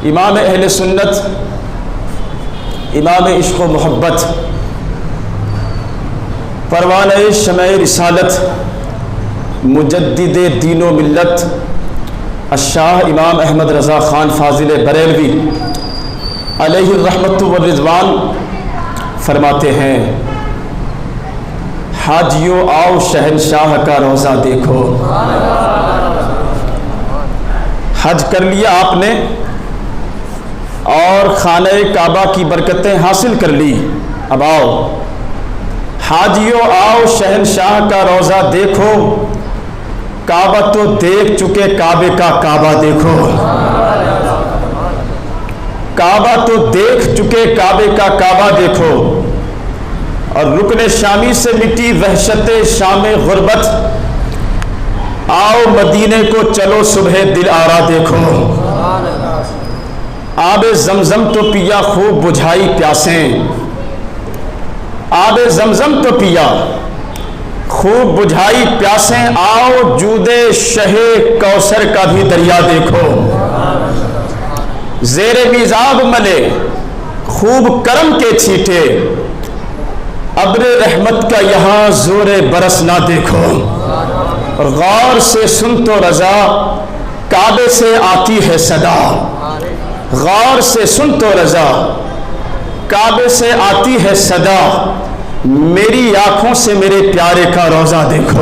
امام اہل سنت، امام عشق و محبت، پروانہ شمع رسالت، مجدد دین و ملت، الشاہ امام احمد رضا خان فاضل بریلوی علیہ الرحمت والرضوان فرماتے ہیں، حاجیوں آؤ شہنشاہ کا روضہ دیکھو۔ حج کر لیا آپ نے اور خانہ کعبہ کی برکتیں حاصل کر لی، اب آؤ حاجیوں آؤ شہنشاہ کا روضہ دیکھو، کعبہ تو دیکھ چکے کعبے کا کعبہ دیکھو، کعبہ تو دیکھ چکے کعبے کا کعبہ دیکھو، اور رکن شامی سے مٹی وحشت شام غربت، آؤ مدینے کو چلو صبح دل آرا دیکھو، آب زمزم تو پیا خوب بجھائی پیاسیں، آب زمزم تو پیا خوب بجھائی پیاسیں، آؤ جود شہ کوثر کا بھی دریا دیکھو، زیر میزاب ملے خوب کرم کے چھیٹے، ابر رحمت کا یہاں زور برس نہ دیکھو، اور غور سے سن تو رضا کعبے سے آتی ہے صدا، غور سے سن تو رضا کعبے سے آتی ہے صدا، میری آنکھوں سے میرے پیارے کا روضہ دیکھو،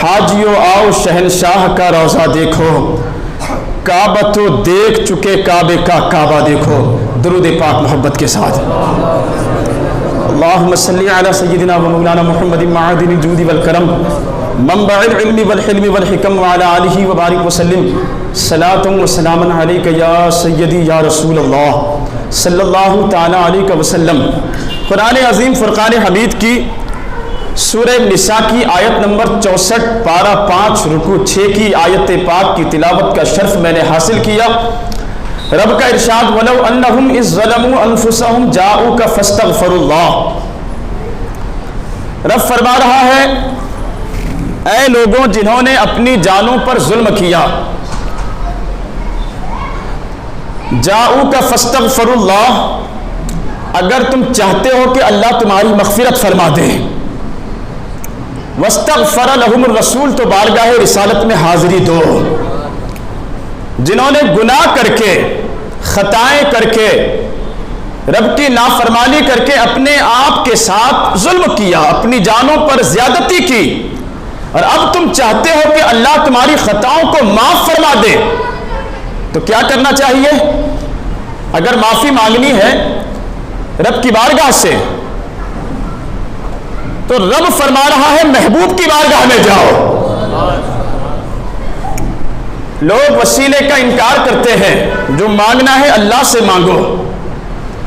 حاجیوں آؤ شہنشاہ کا روضہ دیکھو، کعبہ تو دیکھ چکے کعبے کا کعبہ دیکھو۔ درود پاک محبت کے ساتھ، اللہم صلی علی سیدنا و مولانا محمد معدن الجود والکرم منبع العلم والحلم والحکم وعلی آلہ وبارک وسلم، صلاۃ و سلام علیک یا سیدی یا رسول اللہ صلی اللہ تعالی علیہ وسلم۔ قرآن عظیم فرقان حمید کی سورہ نساء کی آیت نمبر 64 پارہ 5 رکوع 6 کی آیت پاک کی تلاوت کا شرف میں نے حاصل کیا۔ رب کا ارشاد، وَلَوْ أَنَّهُمْ إِذ ظَّلَمُوا أَنفُسَهُمْ جَاءُوكَ فَاسْتَغْفَرُوا اللَّهَ۔ رب فرما رہا ہے، اے لوگوں جنہوں نے اپنی جانوں پر ظلم کیا، جَاءُوكَ فَاسْتَغْفَرُوا اللَّهَ، اگر تم چاہتے ہو کہ اللہ تمہاری مغفرت فرما دے، وَاسْتَغْفَرَ لَهُمُ الرَّسُولُ، تو بارگاہ رسالت میں حاضری دو۔ جنہوں نے گناہ کر کے، خطائیں کر کے، رب کی نافرمانی کر کے اپنے آپ کے ساتھ ظلم کیا، اپنی جانوں پر زیادتی کی، اور اب تم چاہتے ہو کہ اللہ تمہاری خطاؤں کو معاف فرما دے، تو کیا کرنا چاہیے؟ اگر معافی مانگنی ہے رب کی بارگاہ سے، تو رب فرما رہا ہے محبوب کی بارگاہ میں جاؤ۔ لوگ وسیلے کا انکار کرتے ہیں، جو مانگنا ہے اللہ سے مانگو،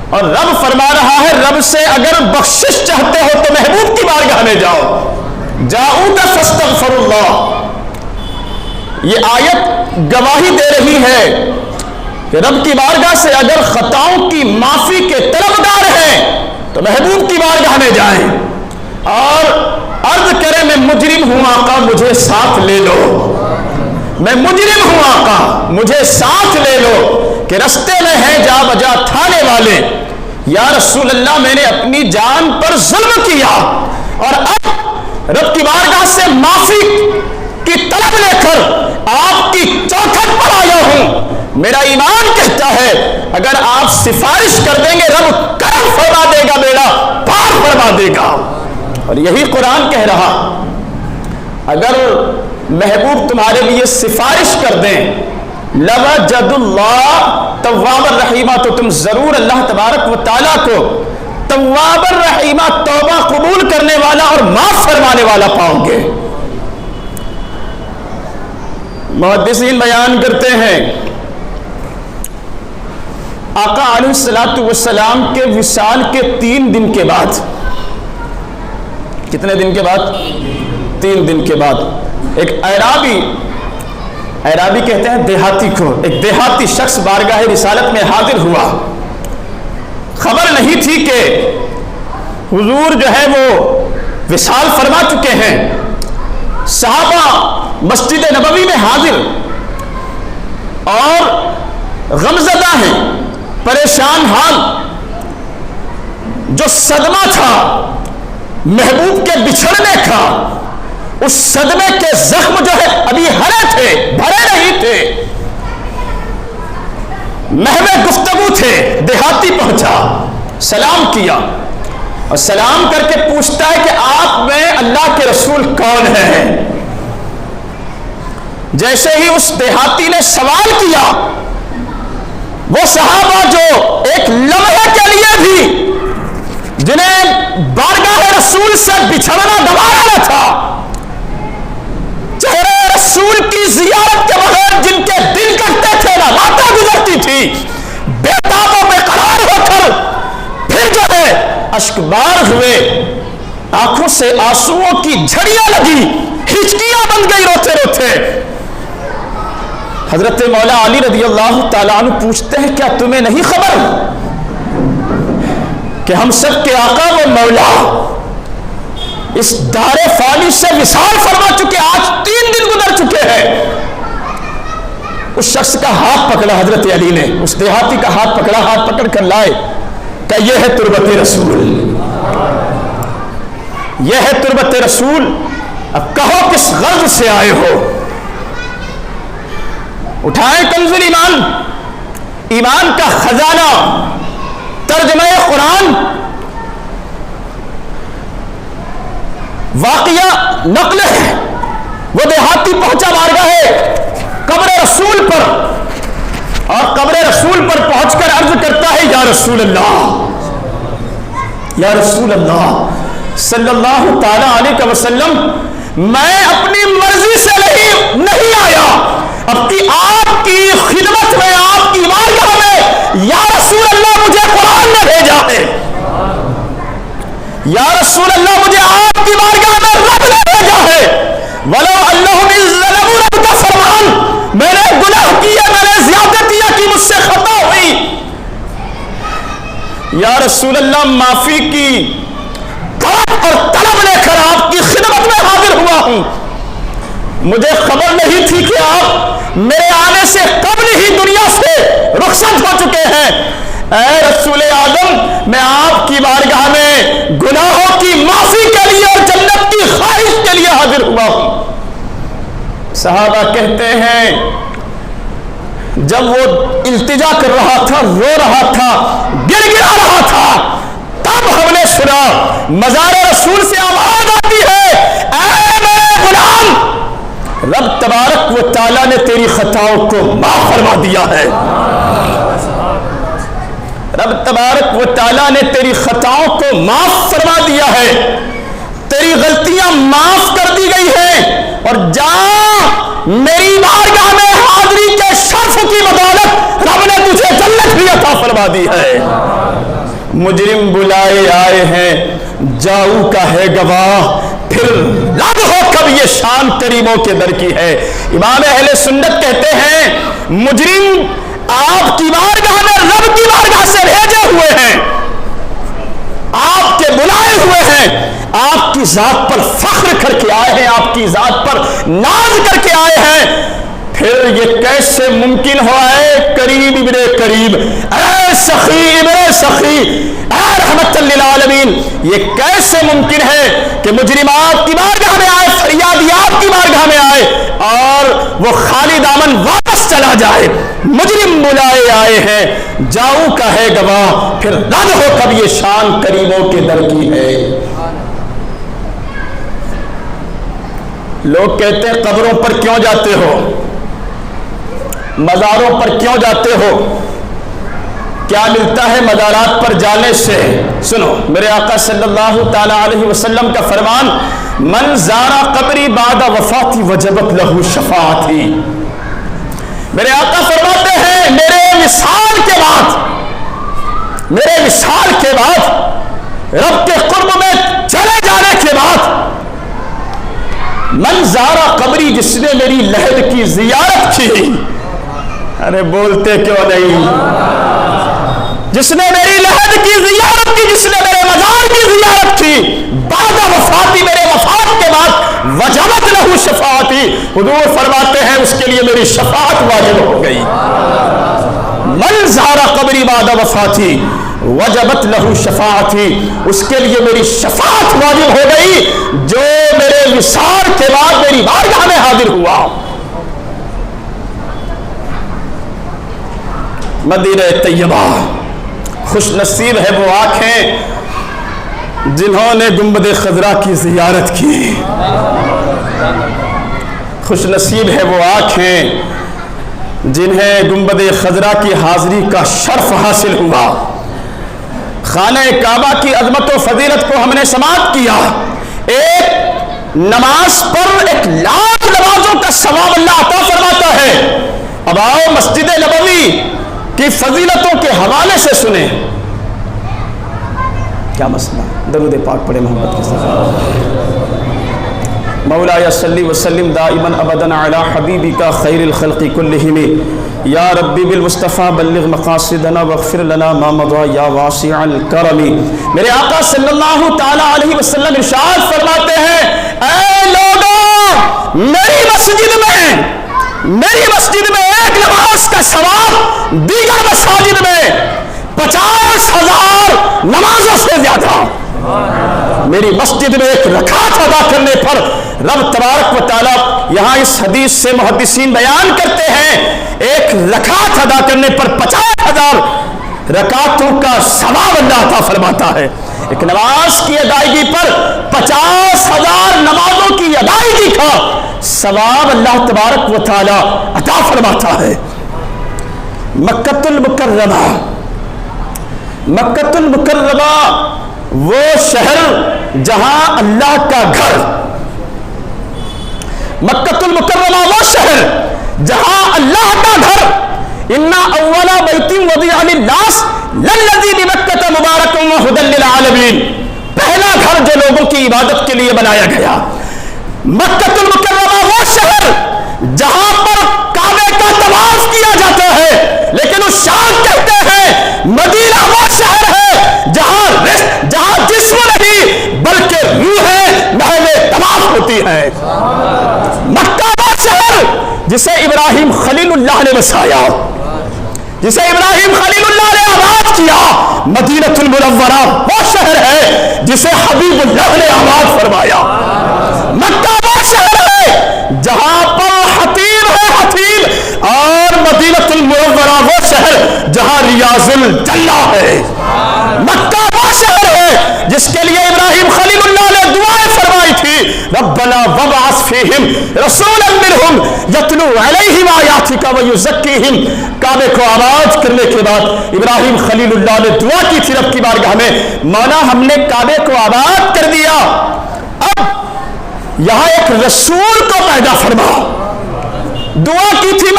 اور رب فرما رہا ہے رب سے اگر بخشش چاہتے ہو تو محبوب کی بارگاہ میں جاؤ، جاؤک فاستغفر اللہ۔ یہ آیت گواہی دے رہی ہے کہ رب کی بارگاہ سے اگر خطاؤں کی معافی کے طلبگار ہیں تو محبوب کی بارگاہ میں جائیں اور عرض کریں، میں مجرم ہوں آقا مجھے ساتھ لے لو، میں مجرم ہوں آقا مجھے ساتھ لے لو، کہ رستے میں ہیں جا بجا تھانے والے، یا رسول اللہ میں نے اپنی جان پر ظلم کیا اور اب رب کی بارگاہ سے معافی کی طلب لے کر آپ کی چوکھٹ پر آیا ہوں۔ میرا ایمان کہتا ہے اگر آپ سفارش کر دیں گے رب کرم فرما دے گا، بیڑا پار فرما دے گا۔ اور یہی قرآن کہہ رہا، اگر محبوب تمہارے لیے سفارش کر دیں لَوَجَدُ اللَّهَ تواب الرحیمہ، تو تم ضرور اللہ تبارک و تعالیٰ کو تواب الرحیمہ، توبہ قبول کرنے والا اور معاف فرمانے والا پاؤ گے۔ محدثین بیان کرتے ہیں آقا علیہ السلام کے وصال کے 3 دن کے بعد، کتنے دن کے بعد؟ 3 دن کے بعد ایک اعرابی کہتے ہیں دیہاتی کو، ایک دیہاتی شخص بارگاہ رسالت میں حاضر ہوا۔ خبر نہیں تھی کہ حضور جو ہے وہ وصال فرما چکے ہیں۔ صحابہ مسجد نبوی میں حاضر اور غمزدہ ہیں، پریشان حال. جو صدمہ تھا محبوب کے بچھڑنے کا، اس صدمے کے زخم جو ہے ابھی ہرے تھے، بھرے نہیں تھے. محو گفتگو تھے. دیہاتی پہنچا، سلام کیا اور سلام کر کے پوچھتا ہے کہ آپ میں اللہ کے رسول کون ہیں؟ جیسے ہی اس دیہاتی نے سوال کیا، وہ صحابہ جو ایک لمحے کے لیے بھی جنہیں بارگاہ رسول سے بچھڑنا گوارا نہ تھا، چہرے رسول کی زیارت کے بغیر جن کے دل کرتے تھے نہ راتیں گزرتی تھی، بےتاب و بے قرار ہو کر پھر جو ہے اشکبار ہوئے، آنکھوں سے آنسوؤں کی جھڑیاں لگی، ہچکیاں بن گئی روتے روتے. حضرت مولا علی رضی اللہ تعالیٰ عنہ پوچھتے ہیں کیا تمہیں نہیں خبر کہ ہم سب کے آقا و مولا اس دار فانی سے وصال فرما چکے، آج 3 دن گزر چکے ہیں. اس شخص کا ہاتھ پکڑا حضرت علی نے، اس دیہاتی کا ہاتھ پکڑا، ہاتھ پکڑ کر لائے کہ یہ ہے تربت رسول، یہ ہے تربت رسول. اب کہو کس غرض سے آئے ہو؟ اٹھائیں کنز ایمان، ایمان کا خزانہ، ترجمہ قرآن. واقعہ نقل ہے. وہ دیہاتی پہنچا بارگاہ قبر رسول پر، اور قبر رسول پر پہنچ کر عرض کرتا ہے یا رسول اللہ، یا رسول اللہ صلی اللہ تعالی علیہ وسلم، میں اپنی مرضی سے نہیں آیا، اب کی آپ کی خدمت میں، آپ کی بارگاہ میں یا رسول اللہ مجھے قرآن نے بھیجا ہے، یا رسول اللہ مجھے آپ کی بارگاہ میں رب نے بھیجا ہے. ولو اللہم ظلموا، رب کا فرمان، میں نے گناہ کیا، میں نے زیادتیاں کی، مجھ سے خطا ہوئی، یا رسول اللہ معافی کی طلب اور طلب لے کر آپ کی خدمت میں حاضر ہوا ہوں. مجھے خبر نہیں تھی کہ آپ میرے آنے سے قبل ہی دنیا سے رخصت ہو چکے ہیں. اے رسول اعظم، میں آپ کی بارگاہ میں گناہوں کی معافی کے لیے اور جنت کی خواہش کے لیے حاضر ہوا ہوں. صحابہ کہتے ہیں جب وہ التجا کر رہا تھا، رو رہا تھا، گر گرا رہا تھا، تب ہم نے سنا مزار رسول سے آواز آتی ہے، اے میرے غلام، رب تبارک و تعالیٰ نے تیری خطاؤں کو معاف فرما دیا ہے. رب تبارک و تعالیٰ نے تیری خطاؤں کو معاف فرما دیا ہے، تیری غلطیاں معاف کر دی گئی ہیں، اور جا میری بارگاہ میں حاضری کے شرف کی بدولت رب نے تجھے جنت بھی عطا فرما دی ہے. مجرم بلائے آئے ہیں، جاؤ کا ہے گواہ، پھر رد ہو کب یہ شان کریموں کے در کی ہے. امام اہل سنت کہتے ہیں مجرم آپ کی بارگاہ میں رب کی بارگاہ سے بھیجے ہوئے ہیں، آپ کے بلائے ہوئے ہیں، آپ کی ذات پر فخر کر کے آئے ہیں، آپ کی ذات پر ناز کر کے آئے ہیں. پھر یہ کیسے ممکن ہو اے قریب ابن قریب، اے سخی ابن سخی، اے رحمت للعالمین، یہ کیسے ممکن ہے کہ مجرم آپ کی بارگاہ میں آئے، فریادی آپ کی بارگاہ میں آئے اور وہ خالی دامن واپس چلا جائے. مجرم بلائے آئے ہیں، جاؤ کا ہے گواہ، پھر رد ہو کب یہ شان کریموں کے در کی ہے. لوگ کہتے ہیں قبروں پر کیوں جاتے ہو، مزاروں پر کیوں جاتے ہو، کیا ملتا ہے مزارات پر جانے سے؟ سنو میرے آقا صلی اللہ تعالی علیہ وسلم کا فرمان، من زارا قبری بعد وفاتی وجبت لہو شفاعتی. میرے آقا فرماتے ہیں میرے وصال کے بعد رب کے قرب میں چلے جانے کے بعد، من زارا قبری، جس نے میری لحد کی زیارت کی، ارے بولتے کیوں نہیں، جس نے میری لحد کی زیارت کی، جس نے میرے مزار کی زیارت کی، بعد وفاتی، میرے وفات کے بعد، وجبت لہو شفاعتی، حضور فرماتے ہیں اس کے لیے میری شفاعت واجب ہو گئی. لی بعد وفاتی وجبت لہ شفاعتی، اس کے لیے میری شفاعت واجب ہو گئی جو میرے وصال کے بعد میری بارگاہ میں حاضر ہوا۔ مدینہ طیبہ، خوش نصیب ہے وہ آنکھیں جنہوں نے گنبد خضرا کی زیارت کی، خوش نصیب ہے وہ آنکھیں جنہیں گنبد خضرا کی حاضری کا شرف حاصل ہوا۔ خانہ کعبہ کی عظمت و فضیلت کو ہم نے سماعت کیا، ایک نماز پر 1,00,000 نمازوں کا ثواب اللہ عطا فرماتا ہے۔ اب آؤ مسجد نبوی کی فضیلتوں کے حوالے سے سنیں۔ کیا مسئلہ؟ درود پاک پڑھے محمد کے ساتھ۔ مولایا صلی وسلم دائما ابدا علی حبیبک خیر الخلق کلہم، یا ربی بالمصطفیٰ بلغ مقاصدنا واغفر لنا ما مضى یا واسع الکرم۔ میرے آقا صلی اللہ تعالی علیہ وسلم ارشاد فرماتے ہیں، اے لوگوں، میری مسجد میں ایک نماز کا ثواب دیگر مساجد میں 50,000 نمازوں سے زیادہ۔ میری مسجد میں ایک رکعت ادا کرنے پر رب تبارک و تعالیٰ، یہاں اس حدیث سے محدثین بیان کرتے ہیں، ایک رکعت ادا کرنے پر 50,000 رکعتوں کا ثواب اللہ عطا فرماتا ہے۔ ایک نماز کی ادائیگی پر 50,000 نمازوں کی ادائیگی کا ثواب اللہ تبارک و تعالیٰ عطا فرماتا ہے۔ مکۃ المکرمہ، مکۃ المکرمہ وہ شہر جہاں اللہ کا گھر، مکۃ المکرمہ وہ شہر جہاں اللہ کا گھر، اِنَّ أَوَّلَ بَيْتٍ وُضِعَ لِلنَّاسِ لَلَّذِي بِبَكَّةَ مُبَارَكٌ وَهُدًى لِلْعَالَمِينَ، پہلا گھر جو لوگوں کی عبادت کے لیے بنایا گیا۔ مکۃ المکرمہ وہ شہر جہاں پر کعبے کا طواف کیا جاتا ہے، لیکن اس شاہ کہتے ہیں مدینہ وہ شہر ہے جہاں جسم نہیں بلکہ روح ہے، محل طواف ہوتی ہے۔ مکہ وہ شہر جسے ابراہیم خلیل اللہ نے بسایا، جسے ابراہیم خلیل اللہ نے آباد کیا۔ مدینہ المنورہ وہ شہر ہے جسے حبیب اللہ نے آباد فرمایا۔ مکہ وہ شہر ہے جہاں پر حتیم ہے حتیم، اور مدینہ المنورہ وہ شہر جہاں ریاض الجنہ ہے۔ مکہ وہ شہر ہے جس کے لیے ابراہیم خلیل اللہ نے دعائیں فرمائی تھی، ربنا وابعث فیہم رسولا منہم یتلو علیہم آیاتک ویزکیہم۔ کعبے کو آباد کرنے کے بعد ابراہیم خلیل اللہ نے دعا کی تھی رب کی بارگاہ میں، مولا ہم نے کعبے کو آباد کر دیا، اب یہاں ایک رسول کو پیدا فرما۔ دعا کی تھی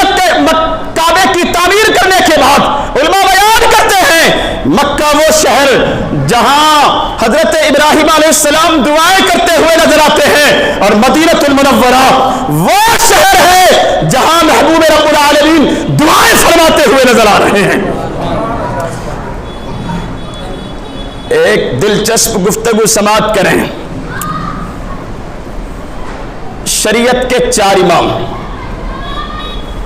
کعبے کی تعمیر کرنے کے بعد۔ علماء بیان کرتے ہیں مکہ وہ شہر جہاں حضرت ابراہیم علیہ السلام دعائیں کرتے ہوئے نظر آتے ہیں، اور مدینہ المنورہ وہ شہر ہے جہاں محبوب رب العالمین دعائیں فرماتے ہوئے نظر آ رہے ہیں۔ ایک دلچسپ گفتگو سماعت کریں۔ شریعت کے 4 امام،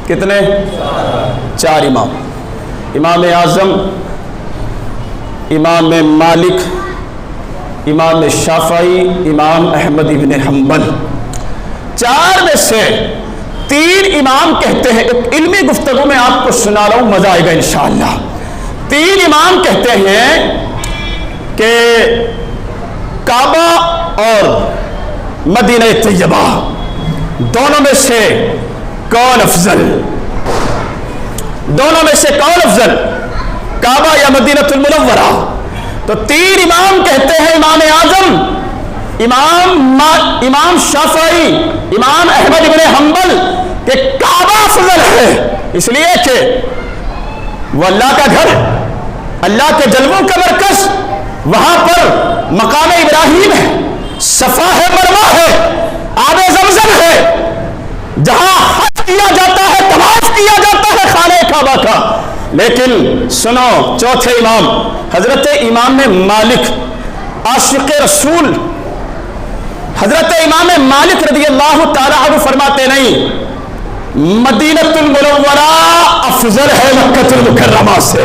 کتنے؟ 4 امام، امام اعظم، امام مالک، امام شافعی، امام احمد ابن حنبل، 4 میں سے 3 امام کہتے ہیں، ایک علمی گفتگو میں آپ کو سنا رہا ہوں، مزہ آئے گا انشاءاللہ۔ 3 امام کہتے ہیں کہ کعبہ اور مدینہ طیبہ دونوں میں سے کون افضل؟ دونوں میں سے کون افضل، کعبہ یا مدینہ المنورہ؟ تو 3 امام کہتے ہیں، امام اعظم، امام شافعی، امام احمد بن حنبل، کہ کعبہ افضل ہے، اس لیے کہ وہ اللہ کا گھر، اللہ کے جلووں کا مرکز، وہاں پر مقام ابراہیم ہے، صفا ہے، مروہ ہے، آب زمزم ہے، جہاں حج کیا جاتا ہے، طواف کیا جاتا ہے خانہ کعبہ کا۔ لیکن سنو، چوتھے امام حضرت امام مالک عاشق رسول، حضرت امام مالک رضی اللہ تعالیٰ عنہ فرماتے نہیں، مدینہ المنورہ افضل ہے مکہ المکرمہ سے۔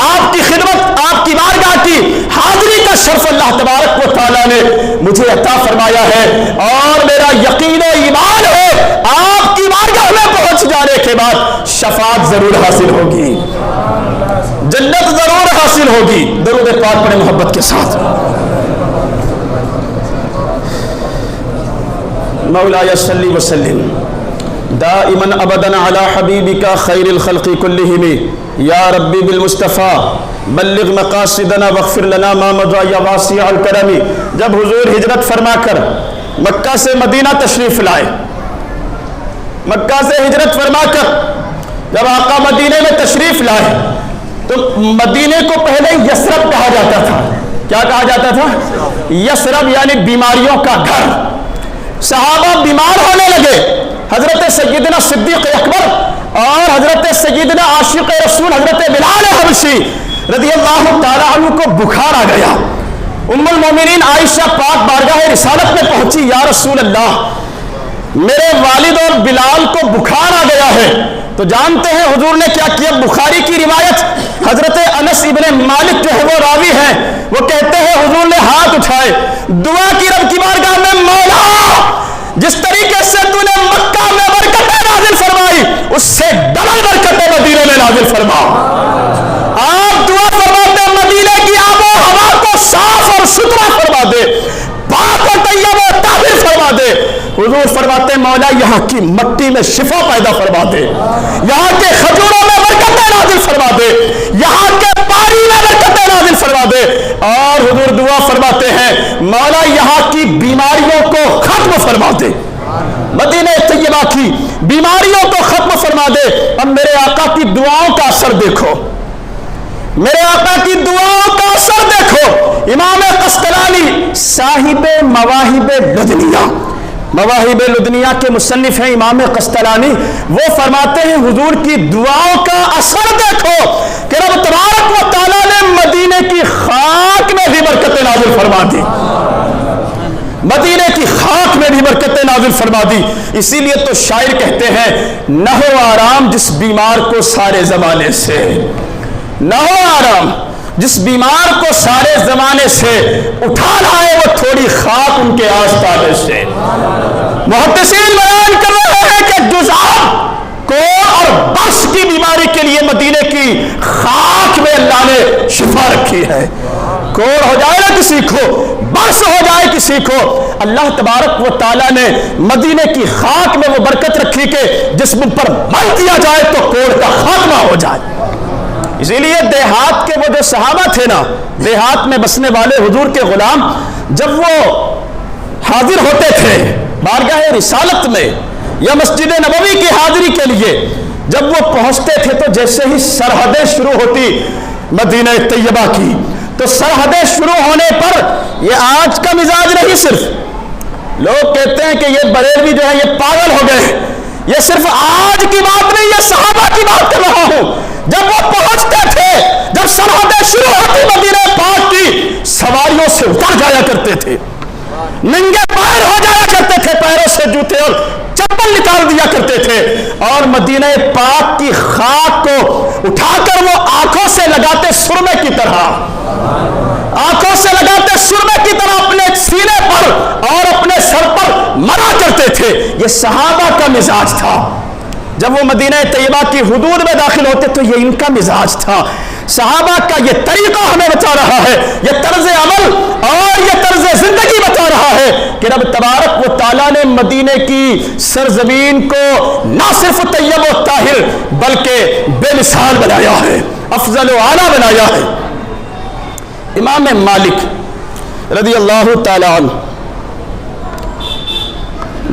آپ کی خدمت، آپ کی بارگاہ کی حاضری کا شرف اللہ تبارک و تعالیٰ نے مجھے عطا فرمایا ہے، اور میرا یقین و ایمان ہے آپ کی بارگاہ میں پہنچ جانے کے بعد شفاعت ضرور حاصل ہوگی، جنت ضرور حاصل ہوگی۔ درود پاک پڑھیں محبت کے ساتھ۔ مولاي صل وسلم دائما ابدا على حبيبك خير الخلق كلهم يا ربي بالمصطفى بلغ مقاصدنا واغفر لنا ما مضى يا واسع الكرم۔ جب حضور ہجرت فرما کر مکہ سے مدینہ تشریف لائے، مکہ سے ہجرت فرما کر جب آقا مدینے میں تشریف لائے تو مدینے کو پہلے یثرب کہا جاتا تھا۔ کیا کہا جاتا تھا؟ یثرب یعنی بیماریوں کا گھر۔ صحابہ بیمار ہونے لگے، حضرت سیدنا صدیق اکبر اور حضرت سیدنا عاشق رسول حضرت بلال حبشی رضی اللہ تعالیٰ عنہ کو بخار آ گیا۔ ام المومنین عائشہ پاک بارگاہ رسالت میں پہنچی، یا رسول اللہ میرے والد اور بلال کو بخار آ گیا ہے۔ تو جانتے ہیں حضور نے کیا کیا؟ بخاری کی روایت حضرت انس ابن مالک جو ہے وہ راوی ہیں، وہ کہتے ہیں حضور نے ہاتھ اٹھائے، دعا کی رب کی بارگاہ میں، مولا جس طریقے سے تو نے مکہ میں برکتیں نازل فرمائی اس سے ڈبل برکتیں مدینے میں نازل فرما۔ آپ دعا فرماتے مدینے کی آب و ہوا کو صاف اور ستھرا فرما دے، پاک و طیب و طاہر فرما دے۔ حضور فرماتے مولا یہاں کی مٹی میں شفا پیدا فرما دے، یہاں کے کھجوروں میں برکتیں نازل فرما دے، یہاں کے پانی میں برکتیں نازل فرما دے۔ اور حضور دعا فرماتے ہیں مولا یہاں کی بیماریوں کو ختم فرما دے، مدینہ طیبہ کی بیماریوں کو ختم فرما دے۔ اب میرے آقا کی دعاؤں کا اثر دیکھو، میرے آقا کی دعاؤں کا اثر دیکھو۔ امام قسطلانی صاحب مواہب لدنیہ، مواہب لدنیہ کے مصنف ہیں امام قسطلانی، وہ فرماتے ہیں حضور کی دعاؤں کا اثر دیکھو کہ رب تبارک و تعالیٰ نے مدینے کی خاک میں بھی برکتیں نازل فرما دی، مدینے کی خاک میں بھی برکتیں نازل فرما دی۔ اسی لیے تو شاعر کہتے ہیں نہ ہو آرام جس بیمار کو سارے زمانے سے، نہ ہو آرام جس بیمار کو سارے زمانے سے، اٹھا لائے وہ تھوڑی خاک ان کے آستانے سے۔ محدثین بیان کر رہے ہیں کہ جزام کوڑ اور برس کی بیماری کے لیے مدینے کی خاک میں اللہ نے شفا رکھی ہے۔ کوڑ ہو جائے نا کسی کو، برس ہو جائے کسی کو، اللہ تبارک و تعالیٰ نے مدینے کی خاک میں وہ برکت رکھی کہ جسم پر مل دیا جائے تو کوڑ کا خاتمہ ہو جائے۔ اسی لیے دیہات کے وہ جو صحابہ تھے نا، دیہات میں بسنے والے حضور کے غلام، جب وہ حاضر ہوتے تھے بارگاہ رسالت میں یا مسجد نبوی کی حاضری کے لیے، جب وہ پہنچتے تھے تو جیسے ہی سرحدیں شروع ہوتی مدینہ طیبہ کی، تو سرحدیں شروع ہونے پر یہ آج کا مزاج نہیں، صرف لوگ کہتے ہیں کہ یہ بریلوی جو ہے یہ پاگل ہو گئے، یہ صرف آج کی بات نہیں، یہ صحابہ کی بات کر رہا ہوں۔ جب وہ پہنچتے تھے، جب سرحدیں شروع ہوتی مدینہ پاک کی، سواریوں سے اتر جایا کرتے تھے، ننگے پیر ہو جایا کرتے تھے، پیروں سے جوتے اور چپل نکال دیا کرتے تھے، اور مدینہ پاک کی خاک کو اٹھا کر وہ آنکھوں سے لگاتے سرمے کی طرح، آنکھوں سے لگاتے سرمے کی طرح اپنے سینے پر اور اپنے سر پر مرا کرتے تھے۔ یہ صحابہ کا مزاج تھا۔ جب وہ مدینہ طیبہ کی حدود میں داخل ہوتے تو یہ ان کا مزاج تھا۔ صحابہ کا یہ طریقہ ہمیں بتا رہا ہے، یہ طرز عمل اور یہ طرز زندگی بتا رہا ہے کہ رب تبارک و تعالیٰ نے مدینے کی سرزمین کو نہ صرف طیب و طاہر بلکہ بے مثال بنایا ہے، افضل و اعلیٰ بنایا ہے۔ امام مالک رضی اللہ تعالیٰ عنہ،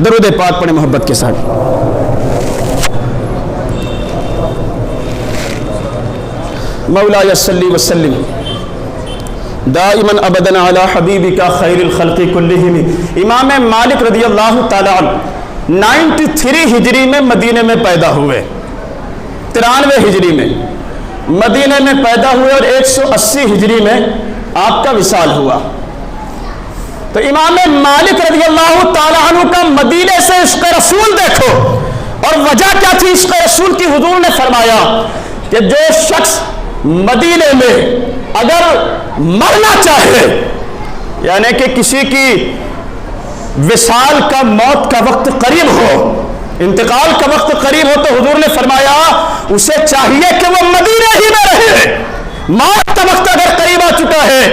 درود پاک پڑھیں محبت کے ساتھ۔ مولاي صل وسلم دائما ابدا على حبیبک خیر الخلق كلهم۔ امام مالک رضی اللہ تعالیٰ عنہ 93 ہجری میں مدینے میں پیدا ہوئے، 93 ہجری میں مدینے میں پیدا ہوئے اور 180 ہجری میں آپ کا وصال ہوا۔ تو امام مالک رضی اللہ تعالیٰ عنہ کا مدینے سے عشق رسول دیکھو، اور وجہ کیا تھی عشق رسول کی؟ حضور نے فرمایا کہ جو شخص مدینے میں اگر مرنا چاہے، یعنی کہ کسی کی وصال کا، موت کا وقت قریب ہو، انتقال کا وقت قریب ہو، تو حضور نے فرمایا اسے چاہیے کہ وہ مدینے ہی میں رہے۔ موت کا وقت اگر قریب آ چکا ہے،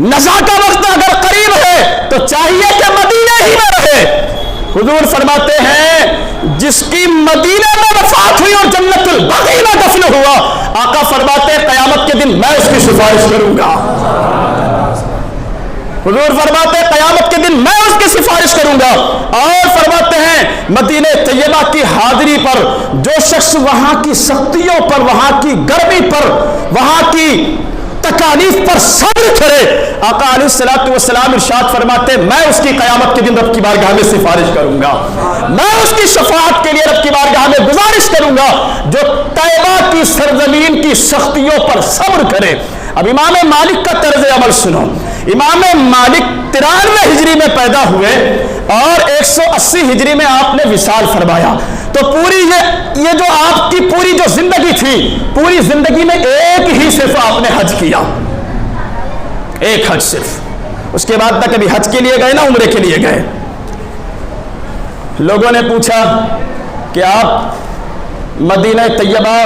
نزا کا وقت اگر قریب ہے، تو چاہیے کہ مدینے ہی میں رہے۔ حضور فرماتے ہیں جس کی مدینے میں وفات ہوئی اور جنت البقیع میں دفن ہوا، آقا فرماتے ہیں قیامت کے دن میں اس کی سفارش کروں گا۔ حضور فرماتے ہیں قیامت کے دن میں اس کی سفارش کروں گا۔ اور فرماتے ہیں مدینہ طیبہ کی حاضری پر جو شخص وہاں کی سختیوں پر، وہاں کی گرمی پر، وہاں کی تکالیف پر صبر کرے، آقا علیہ الصلوۃ والسلام ارشاد فرماتے ہیں میں اس کی قیامت کے دن رب کی بارگاہ میں سفارش کروں گا، میں اس کی شفاعت کے لیے رب کی بارگاہ میں گزارش کروں گا جو طیبہ کی سرزمین کی سختیوں پر صبر کرے۔ اب امام مالک کا طرز عمل سنو۔ امام مالک 93 ہجری میں پیدا ہوئے اور 180 ہجری میں آپ نے وصال فرمایا، تو پوری یہ جو آپ کی پوری جو زندگی تھی، پوری زندگی میں ایک ہی صرف آپ نے حج کیا، ایک حج صرف، اس کے بعد نہ کبھی حج کے لیے گئے نہ عمرے کے لیے گئے۔ لوگوں نے پوچھا کہ آپ مدینہ طیبہ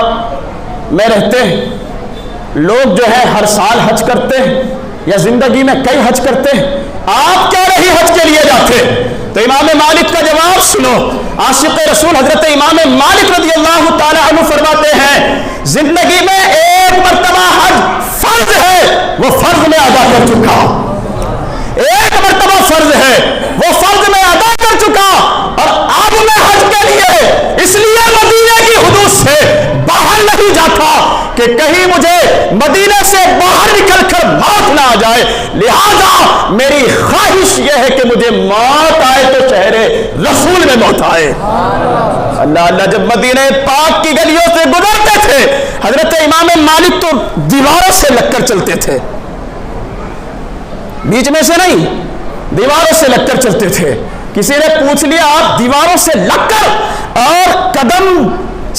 میں رہتے ہیں، لوگ جو ہے ہر سال حج کرتے ہیں یا زندگی میں کئی حج کرتے ہیں، آپ کیا نہیں حج کے لیے جاتے؟ تو امام مالک کا جواب سنو۔ عاشق رسول حضرت امام مالک رضی اللہ تعالی عنہ فرماتے ہیں زندگی میں ایک مرتبہ حج فرض ہے، وہ فرض میں ادا کر چکا، ایک مرتبہ فرض ہے، وہ فرض میں ادا کر چکا، اور اب میں حج کے لیے اس لیے مدینے کی حدود سے باہر نہیں جاتا کہ کہیں مجھے مدینے سے باہر نکل کر موت نہ آ جائے، لہذا میری خواہش یہ ہے کہ مجھے موت آئے تو شہر رسول میں موت آئے۔ اللہ اللہ، جب مدینہ پاک کی گلیوں سے گزرتے تھے حضرت امام مالک تو دیواروں سے لگ کر چلتے تھے، بیچ میں سے نہیں، دیواروں سے لگ کر چلتے تھے۔ کسی نے پوچھ لیا آپ دیواروں سے لگ کر اور قدم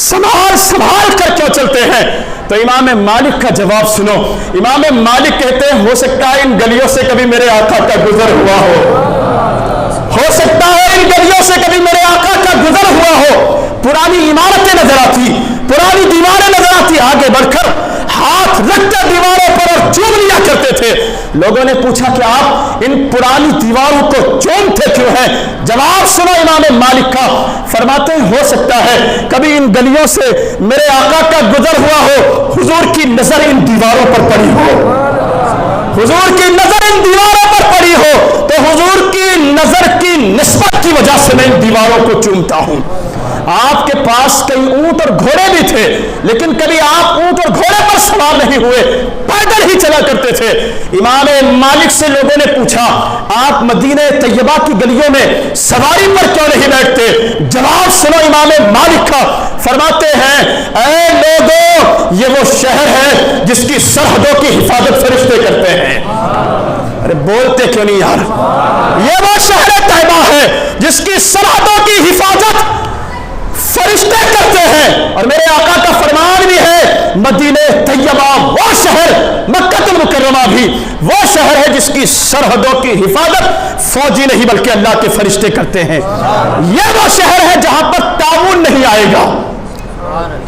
سنبھال کر کیوں چلتے ہیں؟ تو امام مالک کا جواب سنو۔ امام مالک کہتے ہیں ہو سکتا ہے ان گلیوں سے کبھی میرے آقا کا گزر ہوا ہو سکتا ہے ان گلیوں سے کبھی میرے آقا کا گزر ہوا ہو، پرانی عمارتیں نظر آتی، پرانی دیواریں نظر آتی، آگے بڑھ کر ہاتھ رکھ کر دیواروں پر اور چوم لیا کرتے تھے۔ لوگوں نے پوچھا کہ آپ ان پرانی دیواروں کو چومتے کیوں ہیں؟ جواب سنو امام مالک کا، فرماتے ہیں ہو سکتا ہے کبھی ان گلیوں سے میرے آقا کا گزر ہوا ہو، حضور کی نظر ان دیواروں پر پڑی ہو، حضور کی نظر ان دیواروں پر پڑی ہو، تو حضور کی نظر کی نسبت کی وجہ سے میں ان دیواروں کو چومتا ہوں۔ آپ کے پاس کئی اونٹ اور گھوڑے بھی تھے، لیکن کبھی آپ اونٹ اور گھوڑے پر سوار نہیں ہوئے، پیدل ہی چلا کرتے تھے۔ امام مالک سے لوگوں نے پوچھا آپ مدینہ طیبہ کی گلیوں میں سواری پر کیوں نہیں بیٹھتے؟ جواب سنو امام مالک کا، فرماتے ہیں اے لوگوں یہ وہ شہر ہے جس کی سرحدوں کی حفاظت فرشتے کرتے ہیں۔ ارے بولتے کیوں نہیں یار؟ یہ وہ شہر طیبہ ہے جس کی سرحدوں کی حفاظت فرشتے کرتے ہیں، اور میرے آقا کا فرمان بھی ہے مدینہ طیبہ وہ شہر، مکہ المکرمہ بھی وہ شہر ہے جس کی سرحدوں کی حفاظت فوجی نہیں بلکہ اللہ کے فرشتے کرتے ہیں۔ یہ وہ شہر ہے جہاں پر تعاون نہیں آئے گا،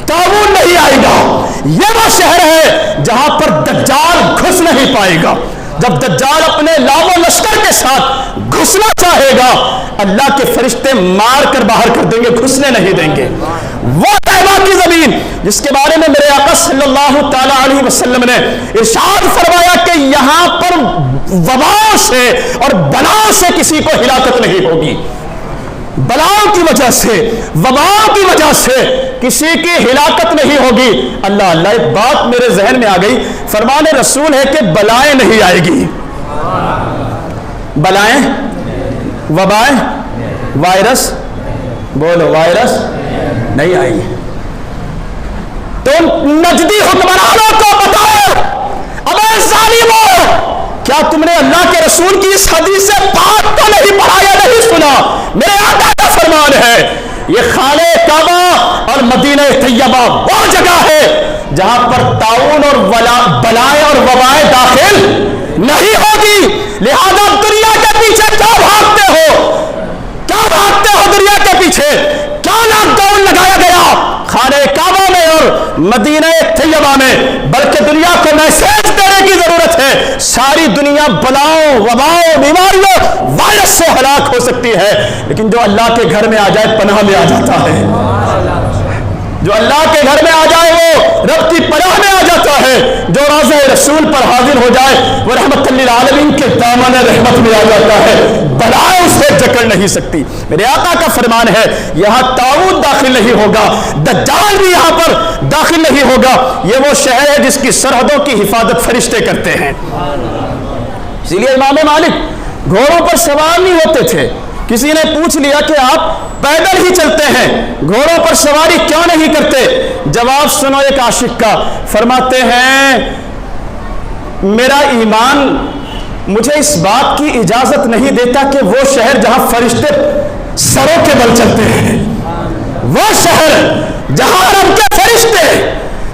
تعاون نہیں آئے گا۔ یہ وہ شہر ہے جہاں پر دجال گھس نہیں پائے گا۔ جب دجال اپنے لام و لشکر کے ساتھ گھسنا چاہے گا اللہ کے فرشتے مار کر باہر کر دیں گے، گھسنے نہیں دیں گے۔ وہ طیبہ کی زمین جس کے بارے میں میرے آقا صلی اللہ تعالی علیہ وسلم نے ارشاد فرمایا کہ یہاں پر وباؤں سے اور بلاؤں سے کسی کو ہلاکت نہیں ہوگی، بلاؤں کی وجہ سے، وباؤں کی وجہ سے کسی کی ہلاکت نہیں ہوگی۔ اللہ اللہ، ایک بات میرے ذہن میں آ گئی، فرمان رسول ہے کہ بلائیں نہیں آئے گی، بلائیں، وبائیں، وائرس، بولو وائرس نہیں آئے گی۔ تو نجدی حکمرانوں کو بتاؤ ابے ظالموں، کیا تم نے اللہ کے رسول کی اس حدیث سے پاک تو نہیں پڑھا یا نہیں سنا؟ میرے آقا کا فرمان ہے یہ خانہ کعبہ اور مدینہ طیبہ وہ جگہ ہے جہاں پر طاعون اور بلائیں اور وبائیں داخل نہیں ہوگی. لہذا دنیا کے پیچھے کیا بھاگتے ہو دنیا کے پیچھے؟ کیا لاک ڈاؤن لگایا گیا خانہ کعبہ میں اور مدینہ طیبہ میں؟ بلکہ دنیا کو میسج دینے کی ضرورت ہے. ساری دنیا بلاؤں وباؤں بیماریوں وائرس سے ہلاک ہو سکتی ہے، لیکن جو اللہ کے گھر میں آ جائے پناہ میں آ جاتا ہے. جو اللہ کے گھر میں آ جائے وہ رب کی پناہ میں آ جاتا ہے. جو روضہ رسول پر حاضر ہو جائے وہ رحمت للعالمین کے دامن رحمت میں آ جاتا ہے. بلائیں اسے جکڑ نہیں سکتی. میرے آقا کا فرمان ہے یہاں طاعون داخل نہیں ہوگا، دجال بھی یہاں پر داخل نہیں ہوگا. یہ وہ شہر ہے جس کی سرحدوں کی حفاظت فرشتے کرتے ہیں. اسی لیے امام مالک گھوڑوں پر سوار نہیں ہوتے تھے. کسی نے پوچھ لیا کہ آپ پیدل ہی چلتے ہیں، گھوڑوں پر سواری کیوں نہیں کرتے؟ جواب سنو ایک عاشق کا. فرماتے ہیں میرا ایمان مجھے اس بات کی اجازت نہیں دیتا کہ وہ شہر جہاں فرشتے سروں کے بل چلتے ہیں، وہ شہر جہاں رب کے فرشتے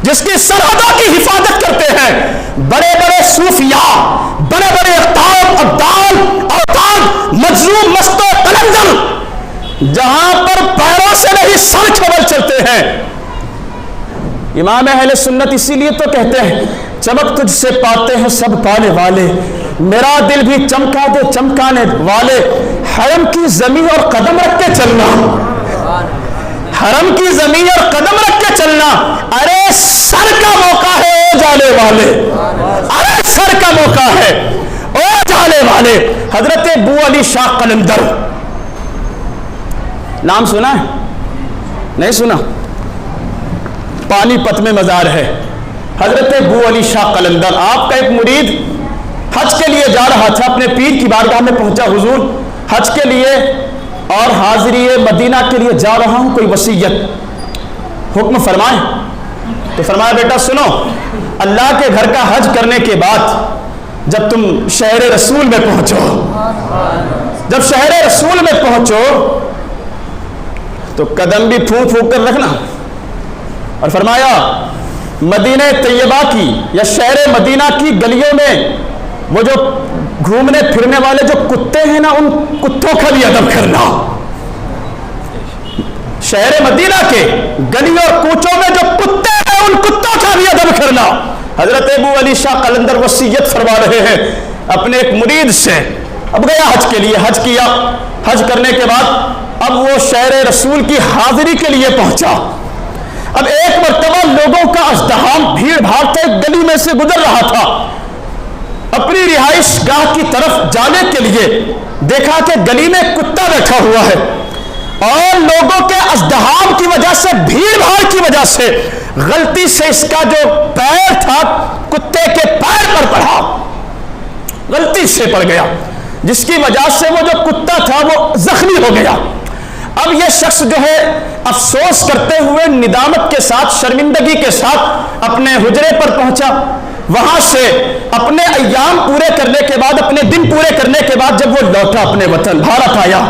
جس کی سرحدوں کی حفاظت کرتے ہیں، بڑے بڑے صوفیاء، بڑے بڑے اقطاب ابدال اوتاد مجذوب مست و قلندر جہاں پر پیروں سے نہیں سر کے بل چلتے ہیں. امام اہل سنت اسی لیے تو کہتے ہیں چمک تجھ سے پاتے ہیں سب پانے والے، میرا دل بھی چمکا دے چمکانے والے. حرم کی زمین اور قدم رکھ کے چلنا، حرم کی زمین اور قدم رکھ کے چلنا. ارے سر کا موقع ہے او جانے والے، ارے سر کا موقع ہے او جانے والے. حضرت ابو علی شاہ قلندر نام سنا ہے؟ نہیں سنا؟ پانی پت میں مزار ہے حضرت ابو علی شاہ قلندر. آپ کا ایک مرید حج کے لیے جا رہا تھا، اپنے پیر کی بارگاہ میں پہنچا، حضور حج کے لیے اور حاضری مدینہ کے لیے جا رہا ہوں، کوئی وصیت حکم فرمائیں. تو فرمایا بیٹا سنو، اللہ کے گھر کا حج کرنے کے بعد جب تم شہر رسول میں پہنچو، جب شہر رسول میں پہنچو تو قدم بھی پھونک پھونک کر رکھنا. اور فرمایا مدینہ طیبہ کی یا شہر مدینہ کی گلیوں میں وہ جو گھومنے پھرنے والے جو کتے ہیں نا، ان کتوں کا بھی ادب کرنا. شہر مدینہ کے گلیوں اور کوچوں میں جو کتے ہیں ان کتوں کا بھی ادب کرنا. حضرت ابو علی شاہ قلندر وصیت فرما رہے ہیں اپنے ایک مرید سے. اب گیا حج کے لیے، حج کیا، حج کرنے کے بعد اب وہ شہر رسول کی حاضری کے لیے پہنچا. اب ایک مرتبہ لوگوں کا ازدحام بھیڑ بھاڑ تھا، ایک گلی میں سے گزر رہا تھا. اپنی رہائش گاہ کی طرف جانے کے لیے دیکھا کہ گلی میں کتا بیٹھا ہوا ہے اور لوگوں کے ازدحام کی وجہ سے، بھیڑ بھاڑ کی وجہ سے غلطی سے اس کا جو پیر تھا کتے کے پیر پر پڑا، غلطی سے پڑ گیا، جس کی وجہ سے وہ جو کتا تھا وہ زخمی ہو گیا. اب یہ شخص جو ہے افسوس کرتے ہوئے ندامت کے ساتھ، شرمندگی کے ساتھ اپنے حجرے پر پہنچا. وہاں سے اپنے ایام پورے کرنے کے بعد، اپنے دن پورے کرنے کے بعد جب وہ لوٹا اپنے وطن بھارت آیا،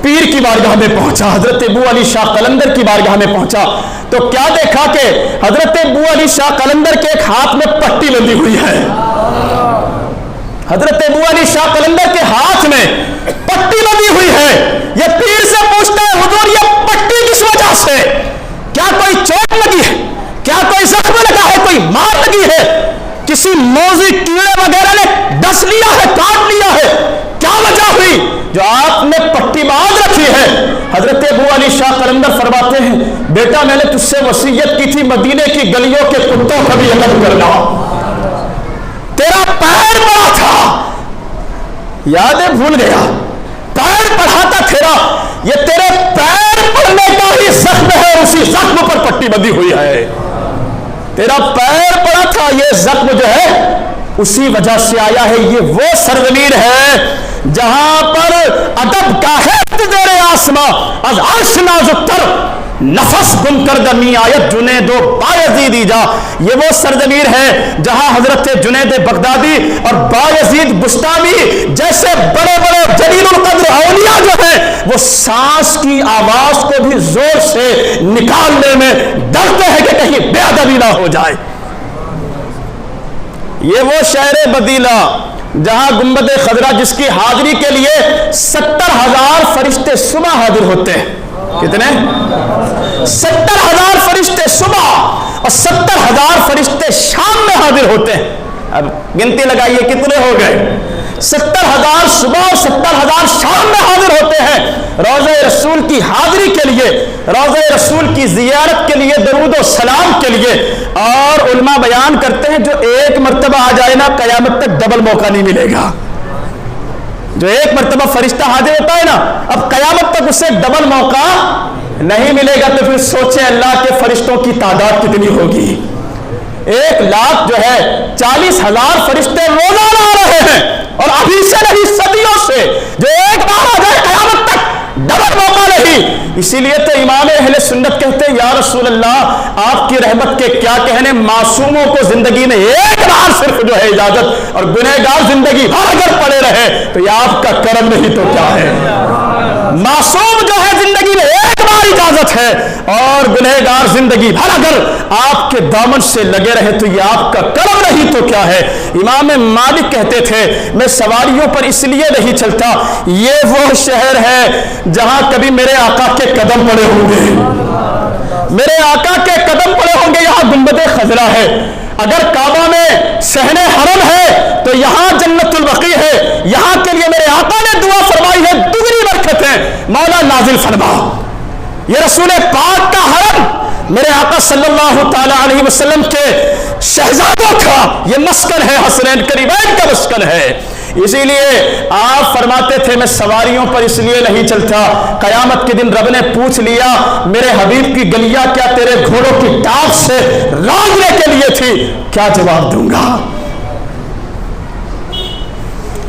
پیر کی بارگاہ میں پہنچا، حضرت ابو علی شاہ قلندر کی بارگاہ میں پہنچا تو کیا دیکھا کہ حضرت ابو علی شاہ قلندر کے ایک ہاتھ میں پٹی بندھی ہوئی ہے. حضرت ابو علی شاہ قلندر کے ہاتھ میں پٹی بندھی ہوئی ہے. یہ پیر سے پوچھتا ہے حضور یہ پٹی کس وجہ سے؟ کیا کوئی چوٹ لگی ہے؟ کیا کوئی زخم لگا ہے؟ کوئی مار لگی ہے؟ کسی موذی کیڑے وغیرہ نے ڈس لیا ہے، کاٹ لیا ہے؟ کیا وجہ ہوئی جو آپ نے پٹی باندھ رکھی ہے؟ حضرت ابو علی شاہ قلندر فرماتے ہیں بیٹا میں نے تجھ سے وصیت کی تھی مدینے کی گلیوں کے کتوں کا بھی ادب کرنا. تیرا پیر پڑا تھا، یادیں بھول گیا، پیر پڑا تھا تیرا، یہ تیرے پیر پڑنے کا ہی زخم ہے، اسی زخم پر پٹی بندھی ہوئی ہے. تیرا پیر پڑا تھا، یہ زخم جو ہے اسی وجہ سے آیا ہے. یہ وہ سرزمین ہے جہاں پر ادب کا ہے زیر آسماں از عرش نازک تر نفس گم کردہ می آیت جنید و بایزیدی جا. یہ وہ سرزمین ہے جہاں حضرت جنید بغدادی اور بایزید بستامی جیسے بڑے بڑے جلیل القدر اولیاء جو ہیں وہ سانس کی آواز کو بھی زور سے نکالنے میں ڈرتے ہیں کہ کہیں بے ادبی نہ ہو جائے. یہ وہ شہر بدیلا جہاں گنبد خضرا جس کی حاضری کے لیے 70,000 فرشتے صبح حاضر ہوتے ہیں. کتنے؟ 70,000 فرشتے صبح اور 70,000 فرشتے شام میں حاضر ہوتے ہیں. اب گنتی لگائیے کتنے ہو گئے؟ 70,000 صبح اور 70,000 شام میں حاضر ہوتے ہیں روضہ رسول کی حاضری کے لیے، روضہ رسول کی زیارت کے لیے، درود و سلام کے لیے. اور علماء بیان کرتے ہیں جو ایک مرتبہ آ جائے نا قیامت تک ڈبل موقع نہیں ملے گا. جو ایک مرتبہ فرشتہ حاضر ہوتا ہے نا اب قیامت تک اسے ڈبل موقع نہیں ملے گا. تو پھر سوچیں اللہ کے فرشتوں کی تعداد کتنی ہوگی. 1,00,000 جو ہے 40,000 فرشتے روزانہ آ رہے ہیں اور ابھی سے نہیں صدیوں سے. جو ایک بار آ جائے قیامت تک ڈبل موقع نہیں. اسی لیے تو امام اہل سنت کہتے ہیں یا رسول اللہ آپ کی رحمت کے کیا کہنے، معصوموں کو زندگی میں ایک بار صرف جو ہے اجازت، اور گنہگار زندگی بھر اگر پڑے رہے تو یہ آپ کا کرم نہیں تو کیا ہے. معصوم جو ہے زندگی میں ایک بار اجازت ہے اور گنہگار زندگی بھر اگر آپ کے دامن سے لگے رہے تو یہ آپ کا کرم نہیں تو کیا ہے. امام مالک کہتے تھے میں سواریوں پر اس لیے نہیں چلتا، یہ وہ شہر ہے جہاں کبھی میرے آقا کے قدم پڑے ہوں گے، میرے آقا کے قدم پڑے ہوں گے. یہاں گنبد خضرا ہے. اگر کعبہ میں صحن حرم ہے تو یہاں جنت البقیع ہے. یہاں کے لیے میرے آقا نے دعا فرمائی ہے دگنی برکتیں مولا نازل فرما. یہ رسول پاک کا حرم میرے آقا صلی اللہ تعالی علیہ وسلم کے شہزادوں کا یہ مسکن ہے، حسنین کریمین کا مسکن ہے. اسی لیے آپ فرماتے تھے میں سواریوں پر اس لیے نہیں چلتا، قیامت کے دن رب نے پوچھ لیا میرے حبیب کی گلیاں کیا تیرے گھوڑوں کی ٹاپ سے رانگنے کے لیے تھی، کیا جواب دوں گا.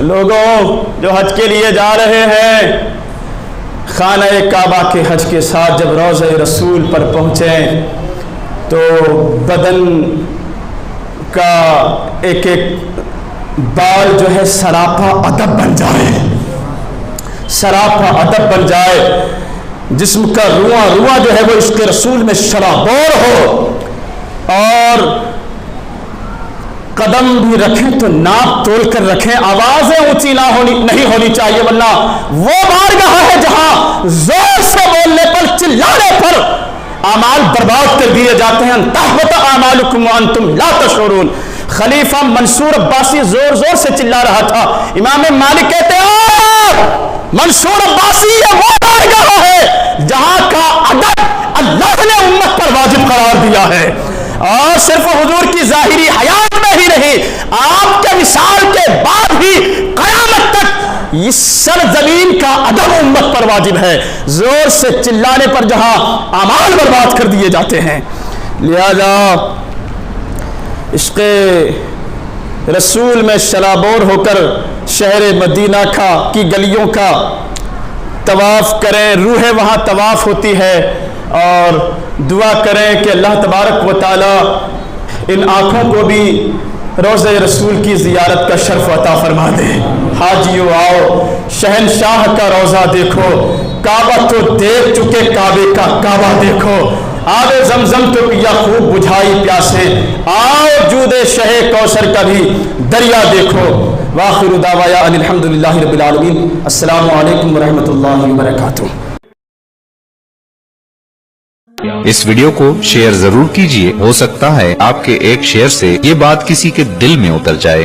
لوگوں جو حج کے لیے جا رہے ہیں خانہ کعبہ کے حج کے ساتھ جب روضہ رسول پر پہنچیں تو بدن کا ایک ایک بال جو ہے سراپا ادب بن جائے، سراپا ادب بن جائے. جسم کا رواں رواں جو ہے وہ عشق رسول میں شرابور ہو، اور قدم بھی رکھیں تو ناپ تول کر رکھیں، آوازیں اونچی نہیں ہونی چاہیے، ورنہ وہ بارگاہ ہے جہاں زور سے بولنے پر چلانے پر اعمال برباد کر دیے جاتے ہیں. تحبط اعمالکم وانتم لا تشعرون. خلیفہ منصور عباسی زور زور سے چلا رہا تھا. امام مالک کہتے ہیں منصور عباسی یہ وہ بارگاہ ہے جہاں کا ادب اللہ نے امت پر واجب قرار دیا ہے، اور صرف حضور کی ظاہری حیات میں ہی نہیں آپ کے وصال کے بعد بھی قیامت تک اس سرزمین کا ادب امت پر واجب ہے. زور سے چلانے پر جہاں اعمال برباد کر دیے جاتے ہیں. لہذا عشق رسول میں شرابور ہو کر شہر مدینہ کی گلیوں کا طواف کریں. روح وہاں طواف ہوتی ہے، اور دعا کریں کہ اللہ تبارک و تعالی ان آنکھوں کو بھی روضہ رسول کی زیارت کا شرف عطا فرما دے. حاجیو آؤ شہنشاہ کا روضہ دیکھو، کعبہ تو دیکھ چکے کعبے کا کعبہ دیکھو، آب زمزم تو پیا خوب بجھائی پیاسے، آؤ جود شہ کوثر کا بھی دریا دیکھو. وآخر دعوایا ان الحمدللہ رب العالمین. السلام علیکم ورحمۃ اللہ وبرکاتہ. اس ویڈیو کو شیئر ضرور کیجئے، ہو سکتا ہے آپ کے ایک شیئر سے یہ بات کسی کے دل میں اتر جائے.